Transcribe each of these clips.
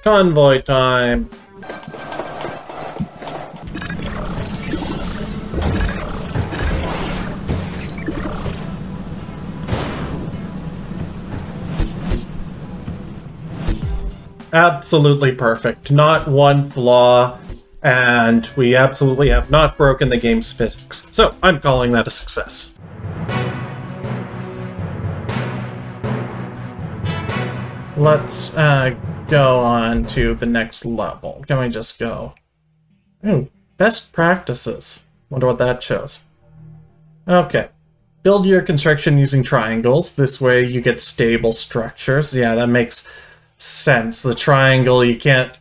Convoy time! Absolutely perfect. Not one flaw, and we absolutely have not broken the game's physics. So, I'm calling that a success. Let's go on to the next level. Can we just go? Ooh, best practices. Wonder what that shows. Okay. Build your construction using triangles. This way you get stable structures. Yeah, that makes sense. The triangle, you can't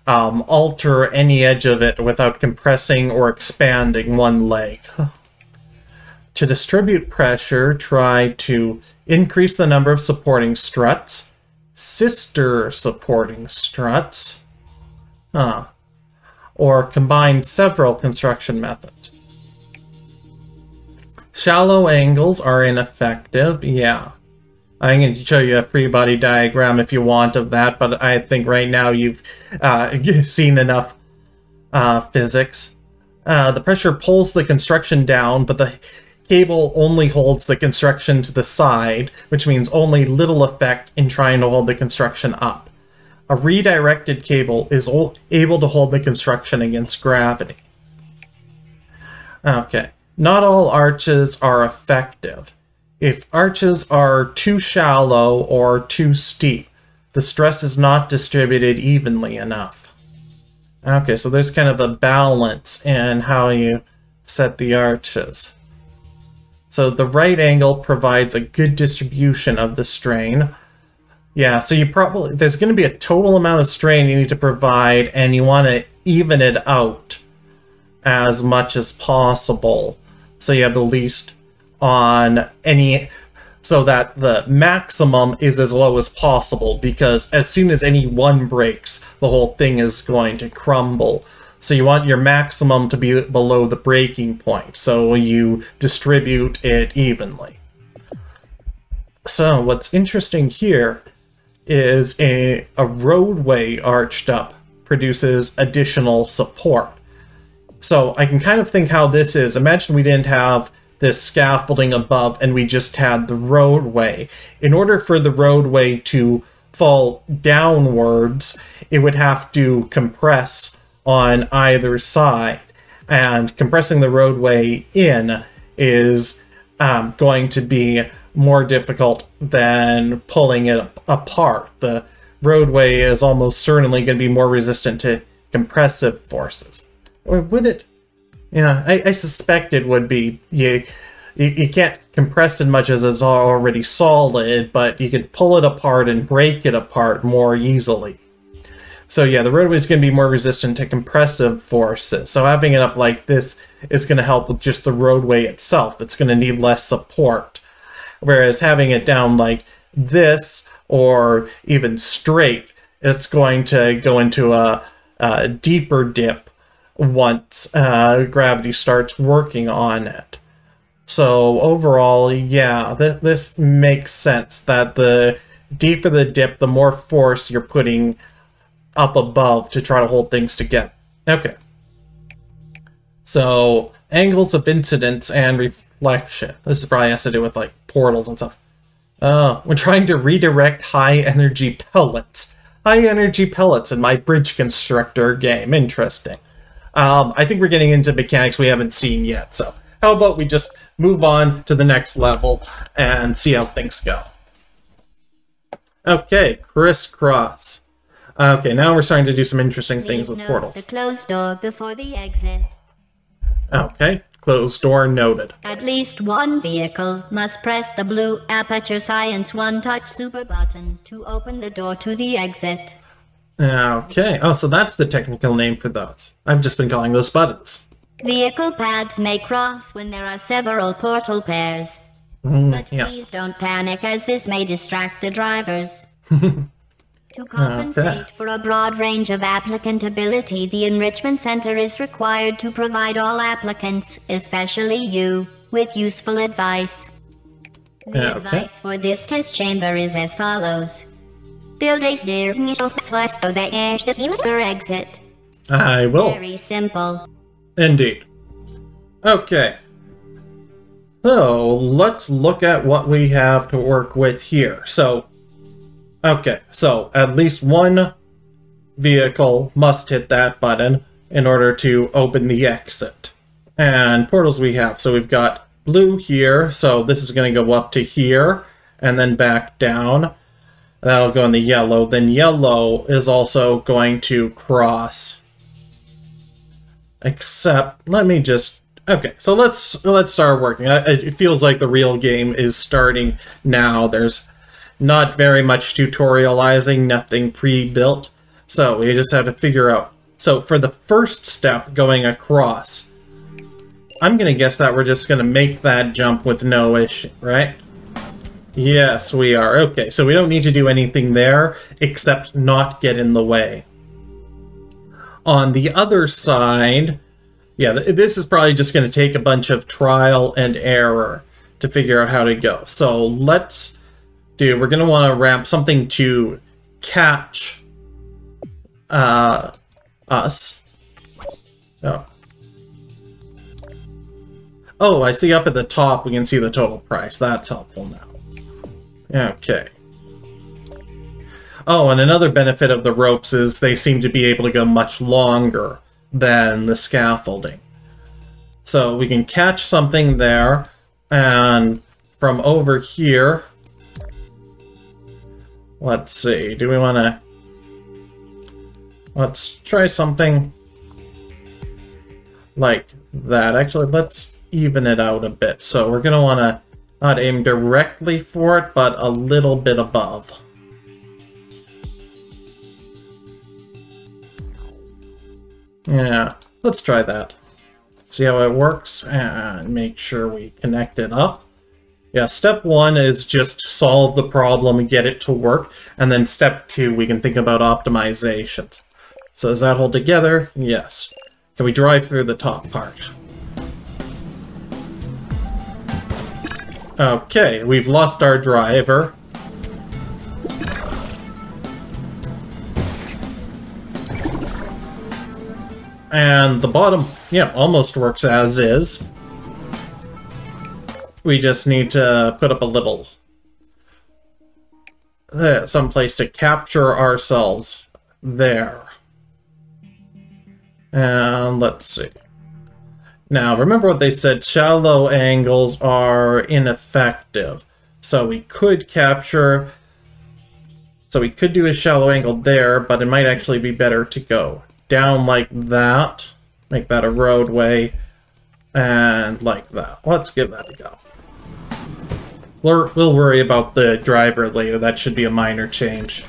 alter any edge of it without compressing or expanding one leg. To distribute pressure, try to increase the number of supporting struts, sister supporting struts, or combine several construction methods. Shallow angles are ineffective, yeah. I'm going to show you a free body diagram if you want of that, but I think right now you've seen enough physics. The pressure pulls the construction down, but the cable only holds the construction to the side, which means only little effect in trying to hold the construction up. A redirected cable is able to hold the construction against gravity. Okay, not all arches are effective. If arches are too shallow or too steep, the stress is not distributed evenly enough. Okay, so there's kind of a balance in how you set the arches. So the right angle provides a good distribution of the strain. Yeah, so there's going to be a total amount of strain you need to provide, and you want to even it out as much as possible. So you have the least on any, so that the maximum is as low as possible, because as soon as any one breaks, the whole thing is going to crumble. So you want your maximum to be below the breaking point, so you distribute it evenly. So what's interesting here is a roadway arched up produces additional support. So I can kind of think how this is. Imagine we didn't have this scaffolding above and we just had the roadway. In order for the roadway to fall downwards, it would have to compress on either side, and compressing the roadway in is going to be more difficult than pulling it apart. The roadway is almost certainly going to be more resistant to compressive forces. Or would it? Yeah, I suspect it would be. You can't compress it much as it's already solid, but you could pull it apart and break it apart more easily. So yeah, the roadway is going to be more resistant to compressive forces. So having it up like this is going to help with just the roadway itself. It's going to need less support. Whereas having it down like this, or even straight, it's going to go into a deeper dip once gravity starts working on it. So overall, yeah, this makes sense that the deeper the dip, the more force you're putting up above to try to hold things together. Okay. So, angles of incidence and reflection. This probably has to do with, like, portals and stuff. We're trying to redirect high-energy pellets. High-energy pellets in my Bridge Constructor game. Interesting. I think we're getting into mechanics we haven't seen yet, so how about we just move on to the next level and see how things go. Okay, crisscross. Okay, now we're starting to do some interesting things with portals. The closed door before the exit. Okay, closed door noted. At least one vehicle must press the blue Aperture Science one-touch super button to open the door to the exit. Okay, oh, so that's the technical name for those. I've just been calling those buttons. Vehicle paths may cross when there are several portal pairs. But please don't panic, as this may distract the drivers. To compensate for a broad range of applicantability, the Enrichment Center is required to provide all applicants, especially you, with useful advice. The advice for this test chamber is as follows. build a steering slice so the edge for exit. I will. Very simple. Indeed. Okay. So, let's look at what we have to work with here. So, okay, so at least one vehicle must hit that button in order to open the exit. And portals we have. So we've got blue here, so this is going to go up to here, and then back down. That'll go in the yellow. Then yellow is also going to cross. Except, let me just... Okay, so let's start working. It feels like the real game is starting now. There's not very much tutorializing, nothing pre-built. So we just have to figure out. So for the first step, going across, I'm going to guess that we're just going to make that jump with no issue, right? Yes, we are. Okay, so we don't need to do anything there except not get in the way. On the other side... Yeah, this is probably just going to take a bunch of trial and error to figure out how to go. So let's do, we're going to want to ramp something to catch us. Oh. Oh, I see up at the top we can see the total price. That's helpful now. Okay. Oh, and another benefit of the ropes is they seem to be able to go much longer than the scaffolding. So we can catch something there, and from over here, let's see, do we want to... Let's try something like that. Actually, let's even it out a bit. So we're going to want to not aim directly for it, but a little bit above. Yeah, let's try that. See how it works, and make sure we connect it up. Yeah, step one is just solve the problem and get it to work, and then step two, we can think about optimizations. So does that hold together? Yes. Can we drive through the top part? Okay, we've lost our driver. And the bottom, yeah, almost works as is. We just need to put up a little... someplace to capture ourselves there. And let's see. Now, remember what they said, shallow angles are ineffective. So we could capture... So we could do a shallow angle there, but it might actually be better to go down like that, make that a roadway, and like that. Let's give that a go. We'll worry about the driver later. That should be a minor change.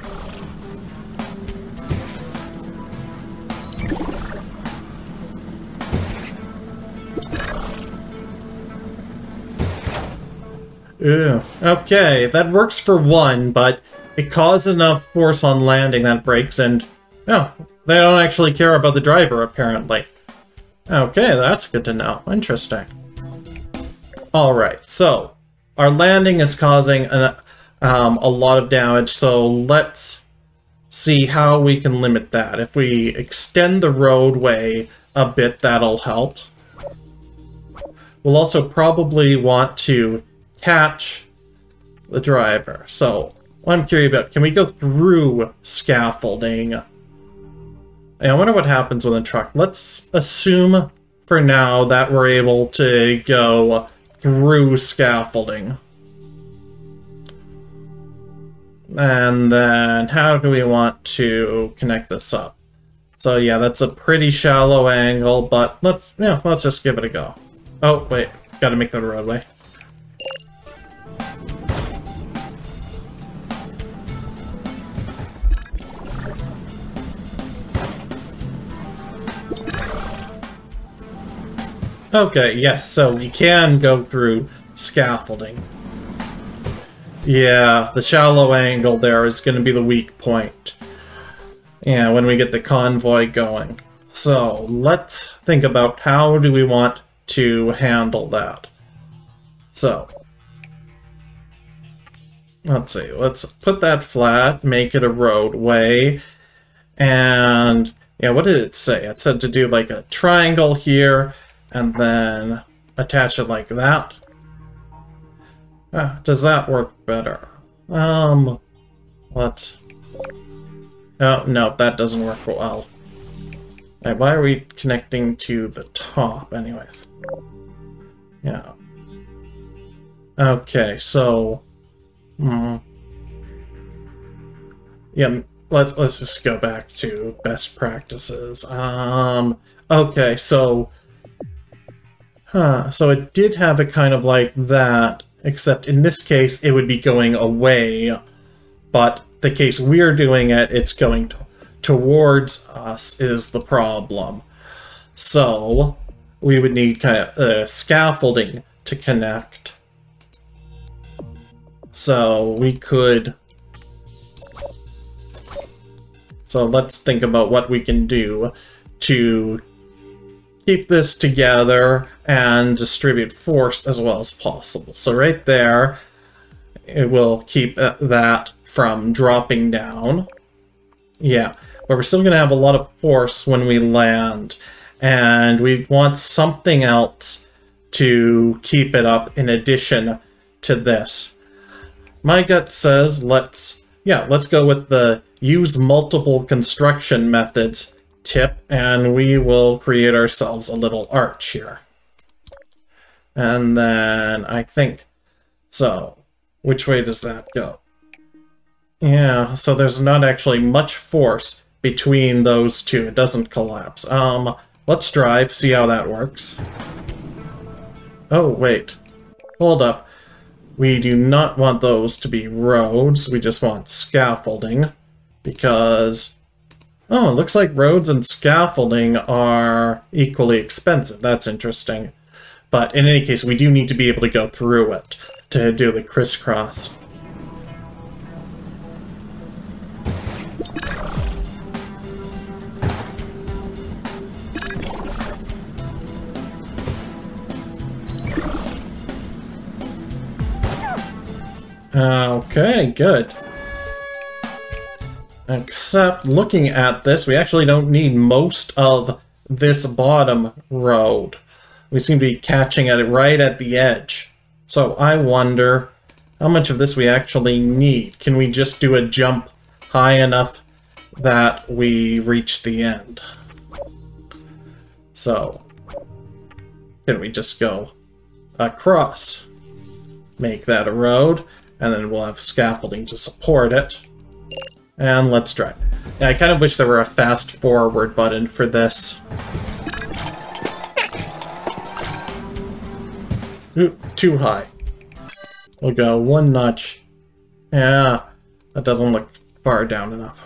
Ew. Okay, that works for one, but it caused enough force on landing that breaks, and no, they don't actually care about the driver, apparently. Okay, that's good to know. Interesting. Alright, so our landing is causing a lot of damage, so let's see how we can limit that. If we extend the roadway a bit, that'll help. We'll also probably want to catch the driver. So, what I'm curious about, can we go through scaffolding? I wonder what happens with a truck. Let's assume for now that we're able to go through scaffolding. And then how do we want to connect this up? So yeah, that's a pretty shallow angle, but let's just give it a go. Oh, wait, gotta make that a roadway. Okay, yes, so we can go through scaffolding. Yeah, the shallow angle there is going to be the weak point. Yeah, when we get the convoy going. So, let's think about how do we want to handle that. So, let's see, let's put that flat, make it a roadway, and yeah, what did it say? It said to do like a triangle here, and then attach it like that. Does that work better? Let's... Oh, no, that doesn't work well. Right, why are we connecting to the top, anyways? Yeah. Okay, so... Yeah, let's just go back to best practices. Okay, so... So it did have it kind of like that, except in this case it would be going away, but the case we're doing it, it's going towards us is the problem. So we would need kind of scaffolding to connect. So we could... So let's think about what we can do to keep this together and distribute force as well as possible. So right there, it will keep that from dropping down. Yeah, but we're still going to have a lot of force when we land, and we want something else to keep it up in addition to this. My gut says let's go with the use multiple construction methods tip, and we will create ourselves a little arch here. And then I think, so which way does that go? Yeah, so there's not actually much force between those two. It doesn't collapse. Let's drive, see how that works. Oh, wait. Hold up. We do not want those to be roads. We just want scaffolding, because... Oh, it looks like roads and scaffolding are equally expensive. That's interesting. But in any case, we do need to be able to go through it to do the crisscross. Okay, good. Except, looking at this, we actually don't need most of this bottom road. We seem to be catching it right at the edge. So I wonder how much of this we actually need. Can we just do a jump high enough that we reach the end? So, can we just go across? Make that a road, and then we'll have scaffolding to support it. And let's drive. Yeah, I kind of wish there were a fast forward button for this. Ooh, too high. We'll go one notch. Yeah, that doesn't look far down enough.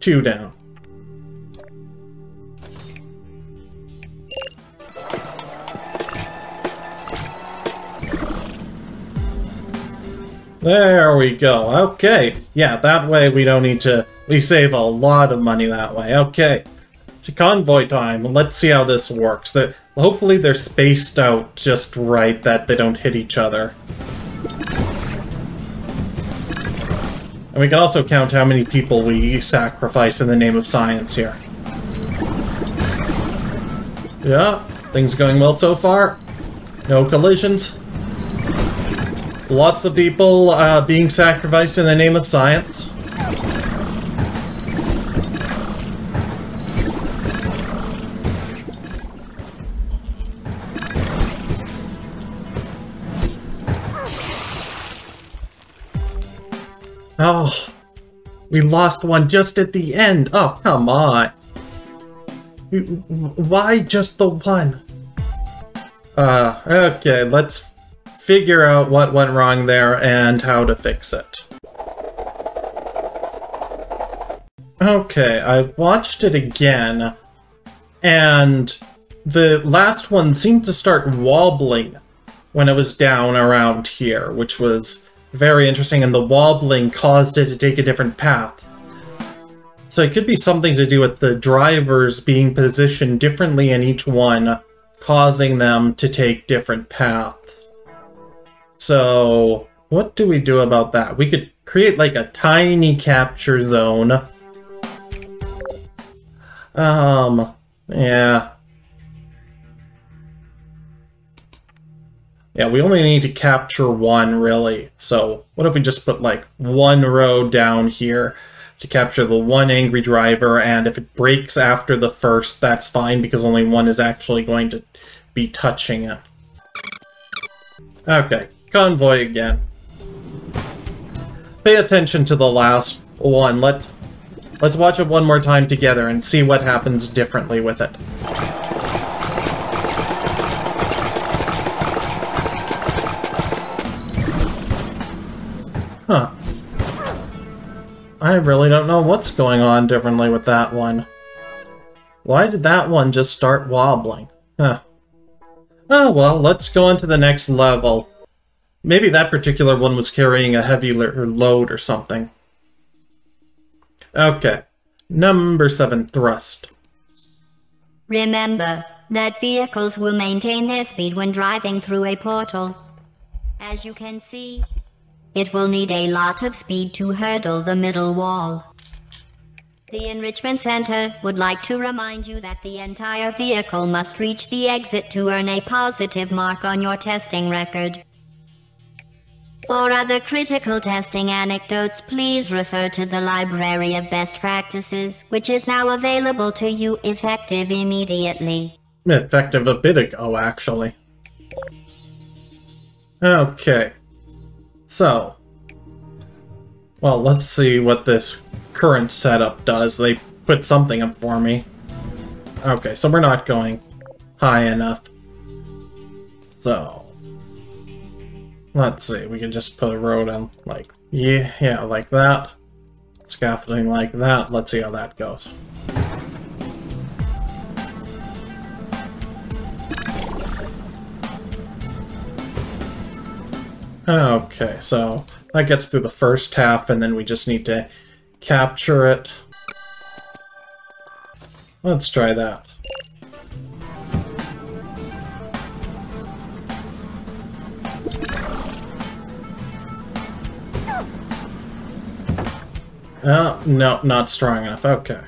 2 down. There we go. Okay. Yeah, that way we don't need to... We save a lot of money that way. Okay. To convoy time. Let's see how this works. Hopefully they're spaced out just right, that they don't hit each other. And we can also count how many people we sacrifice in the name of science here. Yeah, things going well so far. No collisions. Lots of people being sacrificed in the name of science. Oh, we lost one just at the end. Oh, come on. Why just the one? Okay, let's figure out what went wrong there and how to fix it. Okay, I watched it again, and the last one seemed to start wobbling when it was down around here, which was very interesting, and the wobbling caused it to take a different path. So it could be something to do with the drivers being positioned differently in each one, causing them to take different paths. So what do we do about that? We could create like a tiny capture zone. Yeah. Yeah, we only need to capture one, really. So what if we just put like one row down here to capture the one angry driver, and if it breaks after the first, that's fine because only one is actually going to be touching it. Okay, convoy again. Pay attention to the last one. Let's watch it one more time together and see what happens differently with it. Huh. I really don't know what's going on differently with that one. Why did that one just start wobbling? Huh. Oh well, let's go on to the next level. Maybe that particular one was carrying a heavy load or something. Okay. Number 7, thrust. Remember that vehicles will maintain their speed when driving through a portal. As you can see, it will need a lot of speed to hurdle the middle wall. The Enrichment Center would like to remind you that the entire vehicle must reach the exit to earn a positive mark on your testing record. For other critical testing anecdotes, please refer to the Library of Best Practices, which is now available to you effective immediately. Effective a bit ago, actually. Okay. So, well, let's see what this current setup does. They put something up for me. Okay, so we're not going high enough. So, let's see, we can just put a road in, like, yeah, like that. Scaffolding like that. Let's see how that goes. Okay, so that gets through the first half, and then we just need to capture it. Let's try that. Oh, no, not strong enough. Okay.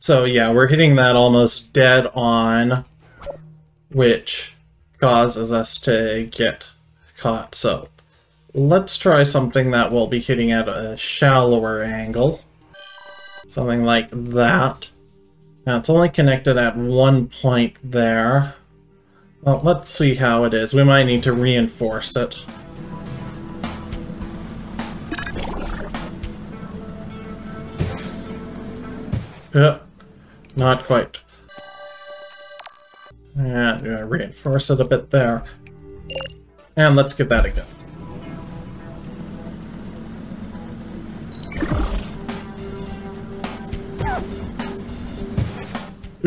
So yeah, we're hitting that almost dead on, which causes us to get caught. So let's try something that will be hitting at a shallower angle. Something like that. Now it's only connected at one point there. Well, let's see how it is. We might need to reinforce it. Not quite. And reinforce it a bit there. And let's give that a go.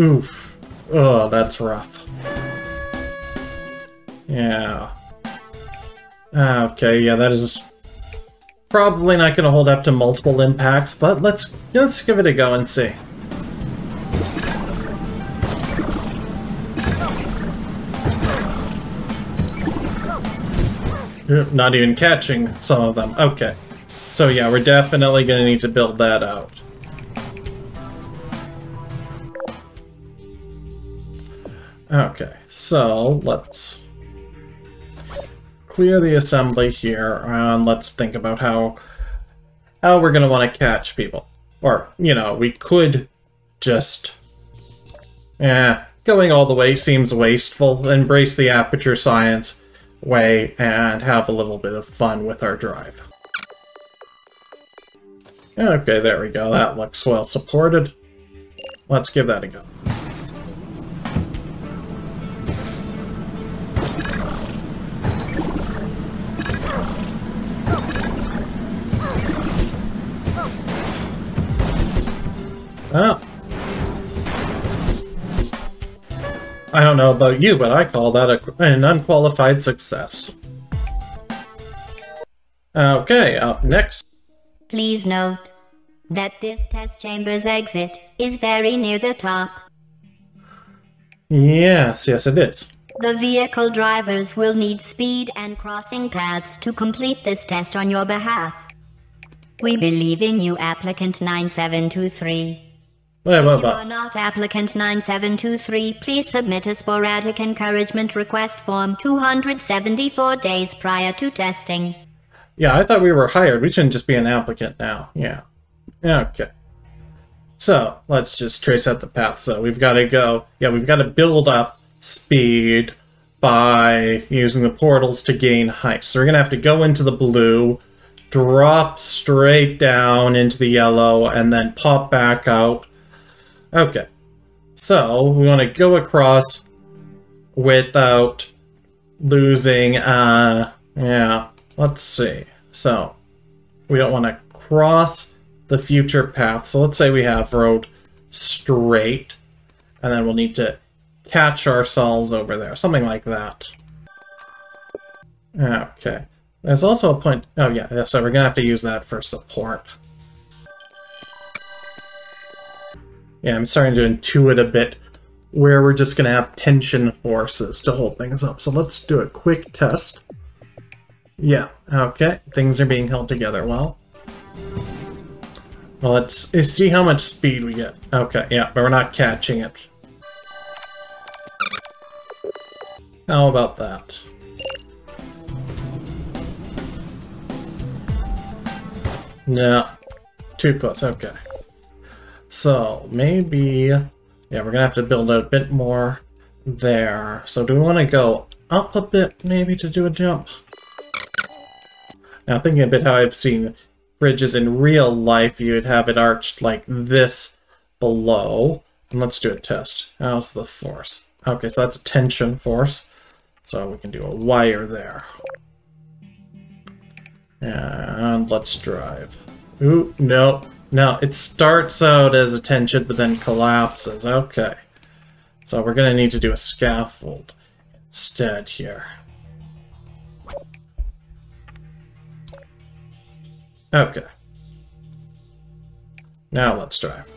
Oof. Oh, that's rough. Yeah. Okay, yeah, that is probably not going to hold up to multiple impacts, but let's give it a go and see. Not even catching some of them. Okay. So yeah, we're definitely going to need to build that out. Okay, so let's clear the assembly here, and let's think about how we're going to want to catch people. Or, you know, we could just... going all the way seems wasteful. Embrace the aperture science way and have a little bit of fun with our drive. Okay, there we go. That looks well supported. Let's give that a go. Oh. I don't know about you, but I call that an unqualified success. Okay, up next. Please note that this test chamber's exit is very near the top. Yes, it is. The vehicle drivers will need speed and crossing paths to complete this test on your behalf. We believe in you, applicant 9723. If you are not applicant 9723, please submit a sporadic encouragement request form 274 days prior to testing. Yeah, I thought we were hired. We shouldn't just be an applicant now. Yeah. Okay. So, let's just trace out the path. So, we've got to go... Yeah, we've got to build up speed by using the portals to gain height. So, we're going to have to go into the blue, drop straight down into the yellow, and then pop back out. Okay, so we want to go across without losing, yeah, let's see. So, we don't want to cross the future path. So let's say we have road straight, and then we'll need to catch ourselves over there. Something like that. Okay. There's also a point... Oh, yeah, so we're going to have to use that for support. Yeah, I'm starting to intuit a bit where we're just going to have tension forces to hold things up. So let's do a quick test. Yeah, okay. Things are being held together well. Well, let's see how much speed we get. Okay, yeah, but we're not catching it. How about that? No. Too close, okay. So, maybe... Yeah, we're gonna have to build a bit more there. So do we want to go up a bit, maybe, to do a jump? Now, thinking a bit how I've seen bridges in real life, you would have it arched like this below. And let's do a test. How's the force? Okay, so that's a tension force. So we can do a wire there. And let's drive. Ooh, no. No, it starts out as a tension, but then collapses. Okay. So we're going to need to do a scaffold instead here. Okay. Now let's drive.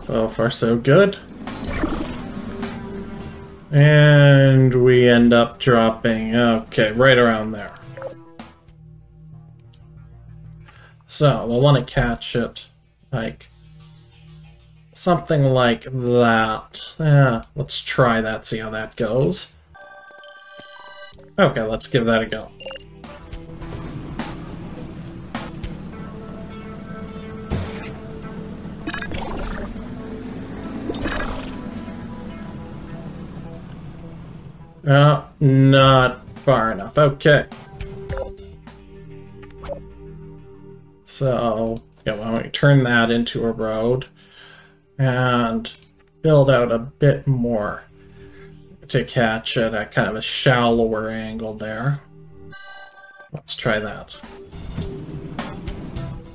So far, so good. And we end up dropping, okay, right around there. So, we'll want to catch it, like, something like that. Yeah, let's try that, see how that goes. Okay, let's give that a go. Not far enough. Okay. So, yeah, why don't we turn that into a road and build out a bit more to catch it at kind of a shallower angle there. Let's try that.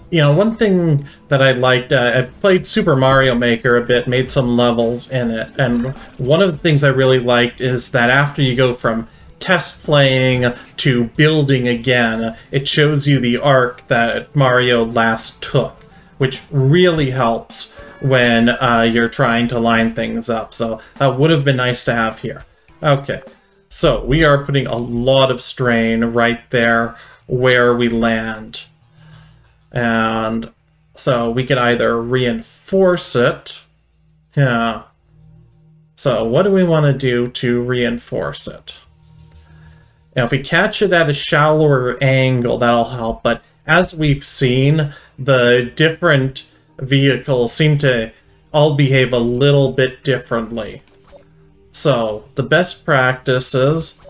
You know, one thing that I liked, I played Super Mario Maker a bit, made some levels in it, and one of the things I really liked is that after you go from test playing to building again, it shows you the arc that Mario last took, which really helps when you're trying to line things up, so that would have been nice to have here. Okay, so we are putting a lot of strain right there where we land. And so we could either reinforce it. Yeah. So what do we want to do to reinforce it? Now, if we catch it at a shallower angle, that'll help. But as we've seen, the different vehicles seem to all behave a little bit differently. So the best practices.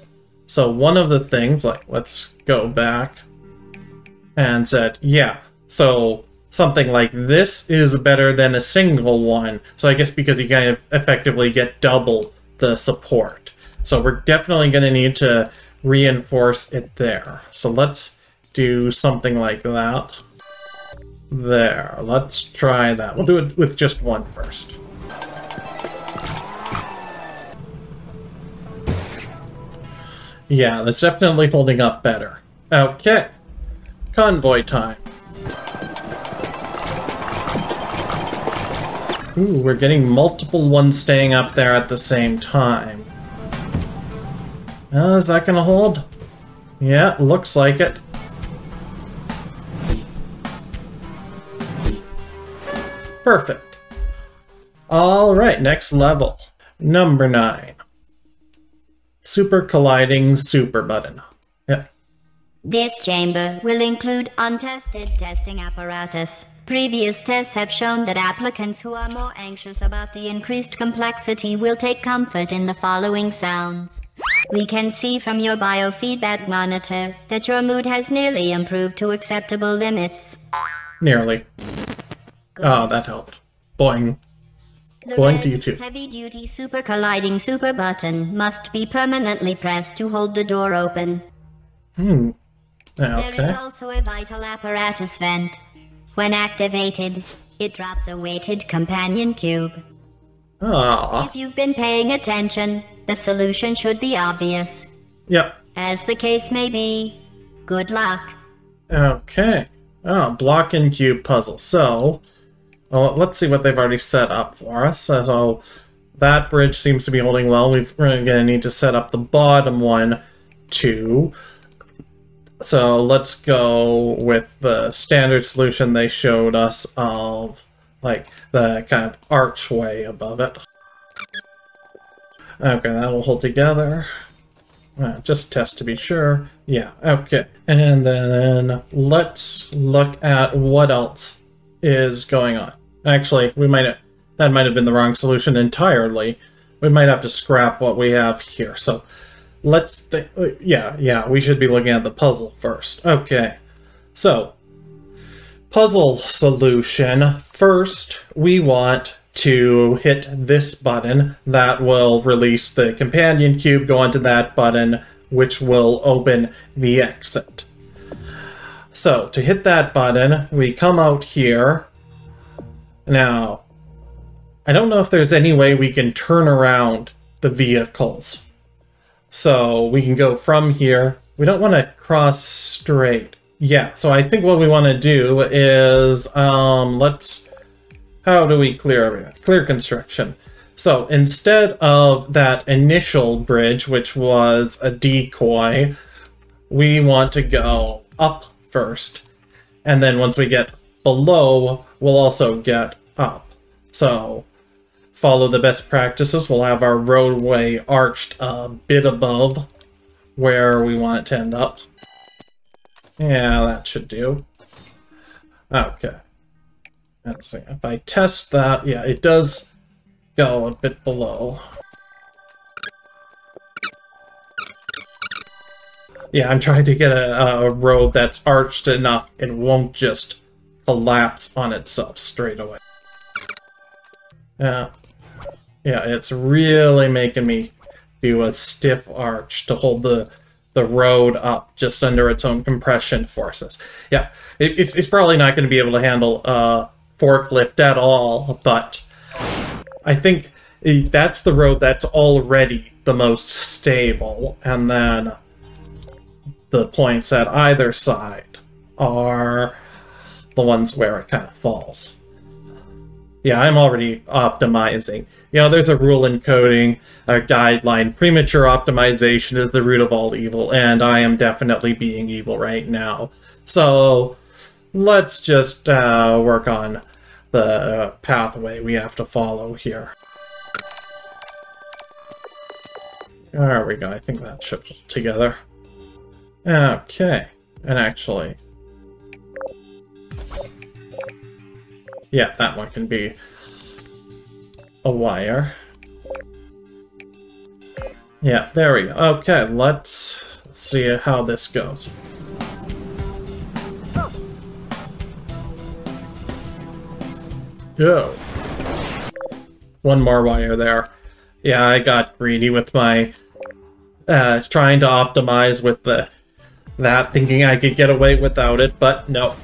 So one of the things, like, let's go back and said, yeah, so something like this is better than a single one. So I guess because you kind of effectively get double the support. So we're definitely going to need to reinforce it there. So let's do something like that. There, let's try that. We'll do it with just one first. Yeah, that's definitely holding up better. Okay. Convoy time. Ooh, we're getting multiple ones staying up there at the same time. Is that gonna hold? Yeah, looks like it. Perfect. Alright, next level. Number 9. Super colliding super button. Yep. This chamber will include untested testing apparatus. Previous tests have shown that applicants who are more anxious about the increased complexity will take comfort in the following sounds. We can see from your biofeedback monitor that your mood has nearly improved to acceptable limits. Nearly. Oh, that helped. Boing. The Boing to you too. heavy-duty super colliding super button must be permanently pressed to hold the door open. Okay. There is also a vital apparatus vent. When activated, it drops a weighted companion cube. Aww. If you've been paying attention, the solution should be obvious. Yep. As the case may be, good luck. Okay. Oh, block and cube puzzle. So, let's see what they've already set up for us. So, that bridge seems to be holding well. We're going to need to set up the bottom one, too. So, let's go with the standard solution they showed us of, like, the kind of archway above it. Okay, that'll hold together. Just test to be sure. Yeah, okay. And then let's look at what else is going on. Actually, that might have been the wrong solution entirely. We might have to scrap what we have here. So let's yeah, we should be looking at the puzzle first. Okay. So puzzle solution. First, we want to hit this button. That will release the companion cube, go onto that button, which will open the exit. So, to hit that button, we come out here. Now, I don't know if there's any way we can turn around the vehicles. So, we can go from here. We don't want to cross straight. Yeah, so I think what we want to do is, how do we clear everything? Clear construction. So instead of that initial bridge, which was a decoy, we want to go up first. And then once we get below, we'll also get up. So follow the best practices. We'll have our roadway arched a bit above where we want it to end up. Yeah, that should do. Okay. Let's see, if I test that, yeah, it does go a bit below. Yeah, I'm trying to get a road that's arched enough it won't just collapse on itself straight away. Yeah, it's really making me do a stiff arch to hold the road up just under its own compression forces. Yeah, it's probably not going to be able to handle forklift at all, but I think that's the road that's already the most stable, and then the points at either side are the ones where it kind of falls. Yeah, I'm already optimizing. You know, there's a rule in coding, a guideline. Premature optimization is the root of all evil, and I am definitely being evil right now. So let's just work on the pathway we have to follow here. There we go. I think that should hold together. Okay. And actually, yeah, that one can be a wire. Yeah, there we go. Okay, let's see how this goes. Go. One more wire there. Yeah, I got greedy with my trying to optimize with that, thinking I could get away without it, but no.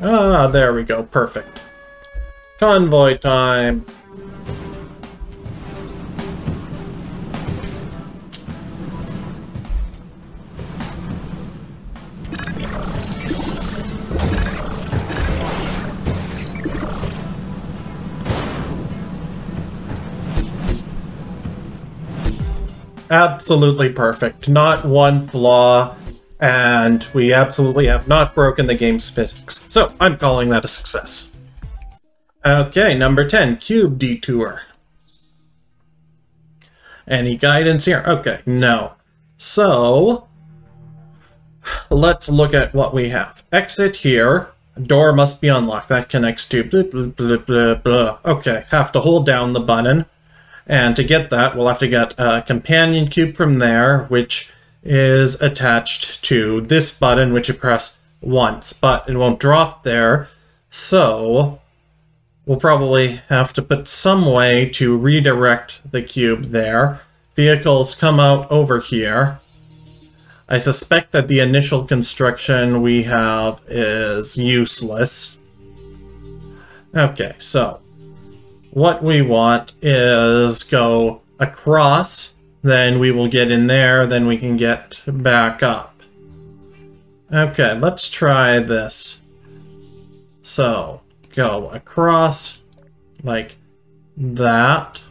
Ah, there we go. Perfect. Convoy time. absolutely perfect. Not one flaw, and we absolutely have not broken the game's physics. So, I'm calling that a success. Okay, number 10, Cube Detour. Any guidance here? Okay, no. So, let's look at what we have. Exit here. Door must be unlocked. That connects to blah, blah, blah, blah, blah. Okay, have to hold down the button. And to get that, we'll have to get a companion cube from there, which is attached to this button, which you press once, but it won't drop there. So, we'll probably have to put some way to redirect the cube there. Vehicles come out over here. I suspect that the initial construction we have is useless. Okay, so what we want is go across, then we will get in there, then we can get back up. Okay, let's try this. So, go across like that.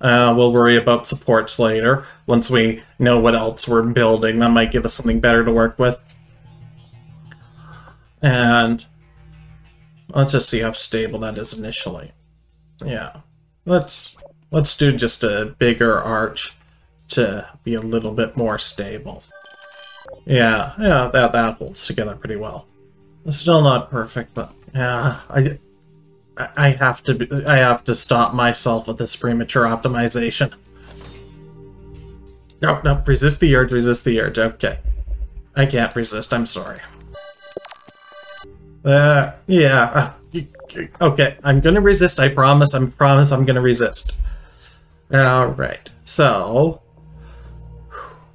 We'll worry about supports later. Once we know what else we're building, that might give us something better to work with. And let's just see how stable that is initially. Yeah, let's do just a bigger arch to be a little bit more stable. Yeah, that holds together pretty well. It's still not perfect, but yeah, I have to stop myself with this premature optimization. No, resist the urge, okay. I can't resist, I'm sorry. Yeah, okay, I'm gonna resist, I promise I'm gonna resist. Alright, so,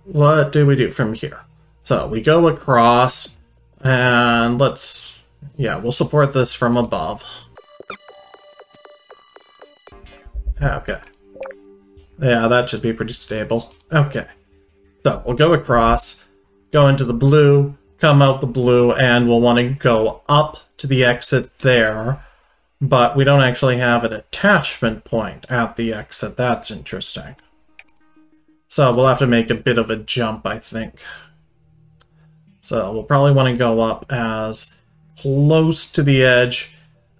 what do we do from here? So, we go across, and we'll support this from above. Okay. Yeah, that should be pretty stable. Okay. So, we'll go across, go into the blue, come out the blue, and we'll want to go up to the exit there, but we don't actually have an attachment point at the exit. That's interesting. So, we'll have to make a bit of a jump, I think. So, we'll probably want to go up as close to the edge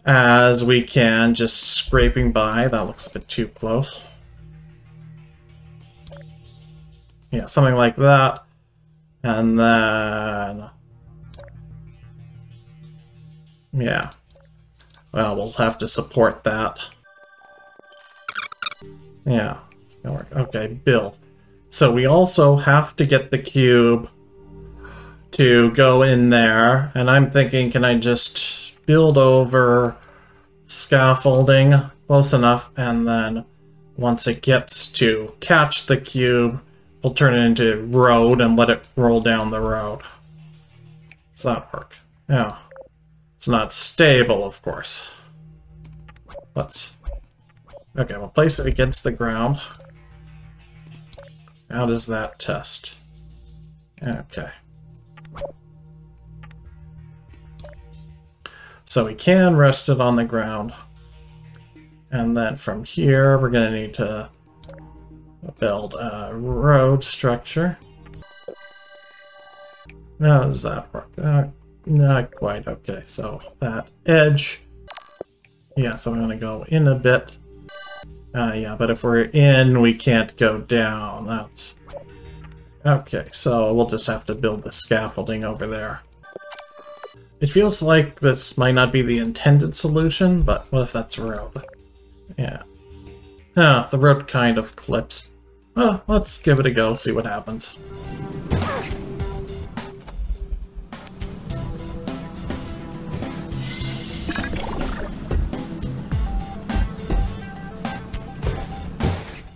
as we can, just scraping by. That looks a bit too close. Yeah, something like that. And then... yeah. Well, we'll have to support that. Yeah. It's gonna work. Okay, build. So we also have to get the cube to go in there. And I'm thinking, can I just build over scaffolding close enough, and then once it gets to catch the cube, we'll turn it into road and let it roll down the road. Does that work? Yeah. It's not stable, of course. Okay, we'll place it against the ground. How does that test? Okay. So we can rest it on the ground. And then from here, we're going to need to build a road structure. How does that work? Not quite. Okay, so that edge. Yeah, so I'm going to go in a bit. Yeah, but if we're in, we can't go down. That's... okay, so we'll just have to build the scaffolding over there. It feels like this might not be the intended solution, but what if that's a road? Yeah. Ah, the road kind of clips. Well, let's give it a go, see what happens.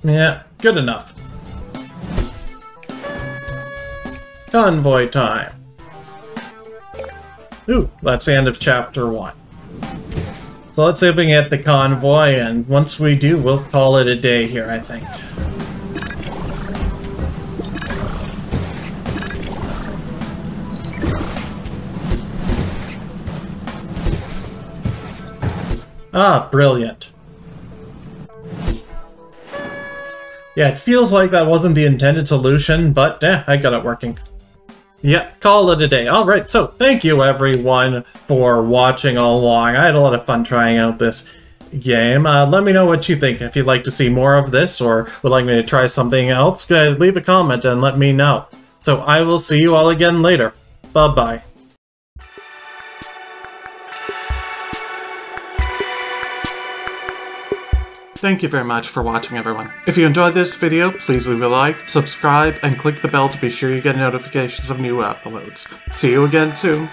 Yeah, good enough. Convoy time. Ooh, that's the end of Chapter 1. So let's see if we can get the convoy, and once we do, we'll call it a day here, I think. Ah, brilliant. Yeah, it feels like that wasn't the intended solution, but I got it working. Yeah, call it a day. Alright, so thank you everyone for watching along. I had a lot of fun trying out this game. Let me know what you think. If you'd like to see more of this or would like me to try something else, leave a comment and let me know. So I will see you all again later. Bye-bye. Thank you very much for watching, everyone. If you enjoyed this video, please leave a like, subscribe, and click the bell to be sure you get notifications of new uploads. See you again soon.